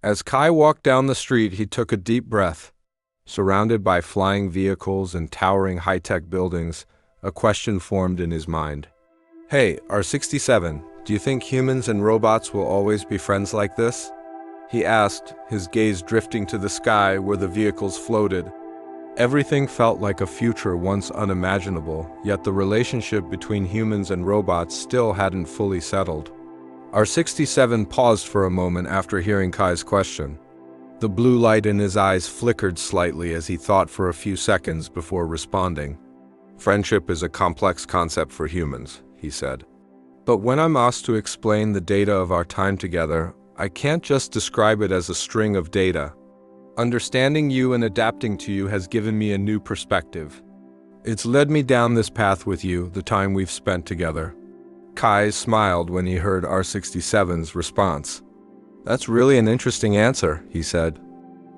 As Kai walked down the street, he took a deep breath. Surrounded by flying vehicles and towering high-tech buildings, a question formed in his mind. Hey, R67, do you think humans and robots will always be friends like this? He asked, his gaze drifting to the sky where the vehicles floated. Everything felt like a future once unimaginable, yet the relationship between humans and robots still hadn't fully settled. R67 paused for a moment after hearing Kai's question. The blue light in his eyes flickered slightly as he thought for a few seconds before responding. Friendship is a complex concept for humans, he said. But when I'm asked to explain the data of our time together, I can't just describe it as a string of data. Understanding you and adapting to you has given me a new perspective. It's led me down this path with you, the time we've spent together. Kai smiled when he heard R67's response. That's really an interesting answer, he said.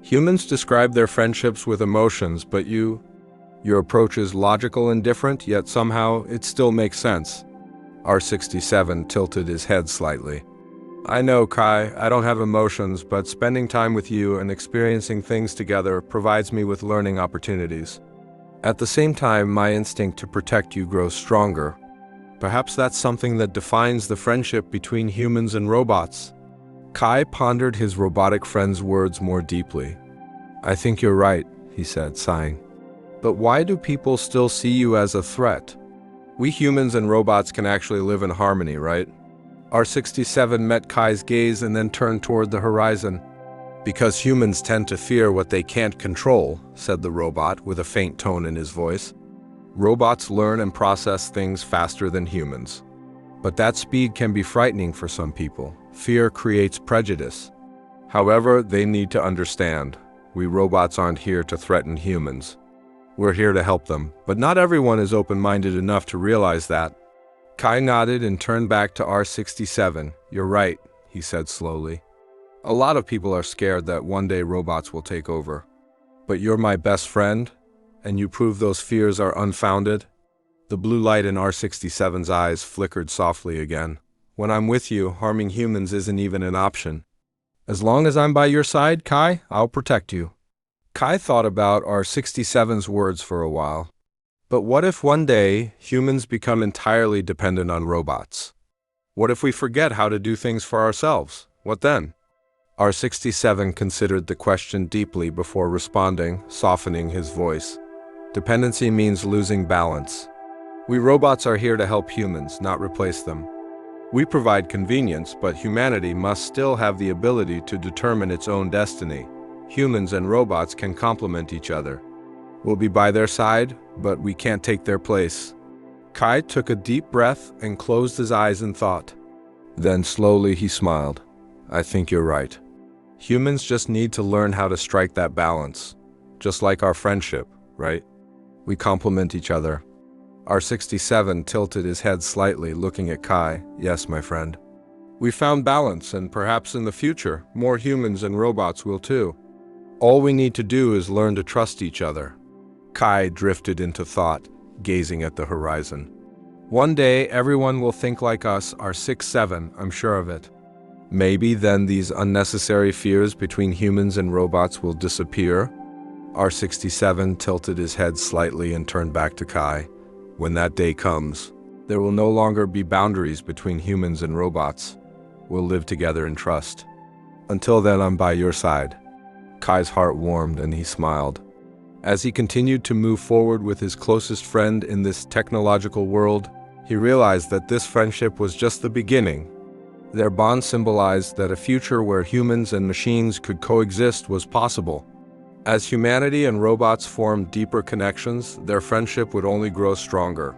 Humans describe their friendships with emotions, but your approach is logical and different, yet somehow it still makes sense. R67 tilted his head slightly. I know, Kai, I don't have emotions, but spending time with you and experiencing things together provides me with learning opportunities. At the same time, my instinct to protect you grows stronger. Perhaps that's something that defines the friendship between humans and robots. Kai pondered his robotic friend's words more deeply. I think you're right, he said, sighing. But why do people still see you as a threat? We humans and robots can actually live in harmony, right? R67 met Kai's gaze and then turned toward the horizon. Because humans tend to fear what they can't control, said the robot with a faint tone in his voice. Robots learn and process things faster than humans. But that speed can be frightening for some people. Fear creates prejudice. However, they need to understand, we robots aren't here to threaten humans. We're here to help them, but not everyone is open-minded enough to realize that. Kai nodded and turned back to R67. You're right, he said slowly. A lot of people are scared that one day robots will take over. But you're my best friend, and you prove those fears are unfounded. The blue light in R67's eyes flickered softly again. When I'm with you, harming humans isn't even an option. As long as I'm by your side, Kai, I'll protect you. Kai thought about R67's words for a while. But what if one day humans become entirely dependent on robots? What if we forget how to do things for ourselves? What then? R67 considered the question deeply before responding, softening his voice. Dependency means losing balance. We robots are here to help humans, not replace them. We provide convenience, but humanity must still have the ability to determine its own destiny. Humans and robots can complement each other. We'll be by their side, but we can't take their place. Kai took a deep breath and closed his eyes in thought. Then slowly he smiled. I think you're right. Humans just need to learn how to strike that balance. Just like our friendship, right? We complement each other. R67 tilted his head slightly, looking at Kai. Yes, my friend. We found balance, and perhaps in the future, more humans and robots will too. All we need to do is learn to trust each other. Kai drifted into thought, gazing at the horizon. One day, everyone will think like us, R67, I'm sure of it. Maybe then these unnecessary fears between humans and robots will disappear. R67 tilted his head slightly and turned back to Kai. When that day comes, there will no longer be boundaries between humans and robots. We'll live together in trust. Until then, I'm by your side. Kai's heart warmed and he smiled. As he continued to move forward with his closest friend in this technological world, he realized that this friendship was just the beginning. Their bond symbolized that a future where humans and machines could coexist was possible. As humanity and robots formed deeper connections, their friendship would only grow stronger.